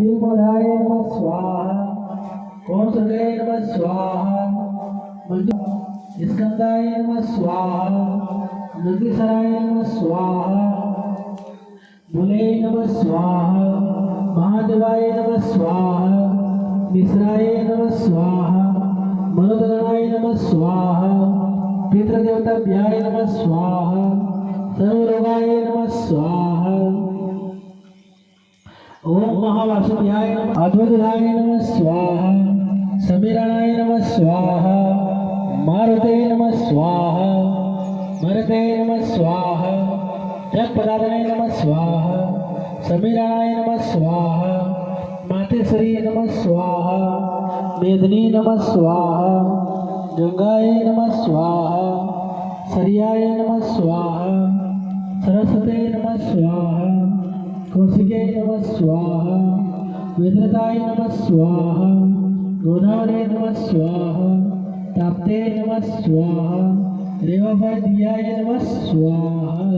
तिलमोदाय नमः स्वाहा कौशले नमः स्वाहा स्कंदाय नमः स्वाहा नंदीसराय नमः स्वाहा भूले नमः स्वाहा महादेवाय नमः स्वाहा मिश्राय नमः स्वाहा मरुदगणाय नमः स्वाहा पितृदेवताभ्याय नमः स्वाहा सर्वरोगाय नमः स्वाहा ओम महावासुदेवाय नमः अद्वैताय नमः स्वाहा समीरणाय नमः स्वाहा मारुते नमः स्वाहा मरुते नमः स्वाहा जगपदाय नमः स्वाहा समीरणाय नमः स्वाहा मातेश्वरी नमः स्वाहा मेदिनी नमः स्वाहा गंगाय नमः स्वाहा सरियाय नमः स्वाहा सरस्वती नमः स्वाहा कौशिके नमः स्वाहा वेदताय नमः स्वाहा गोदावरी नमः स्वाहा ताप्ते नमः स्वाहा रेवापर्दियाय नमः स्वाहा।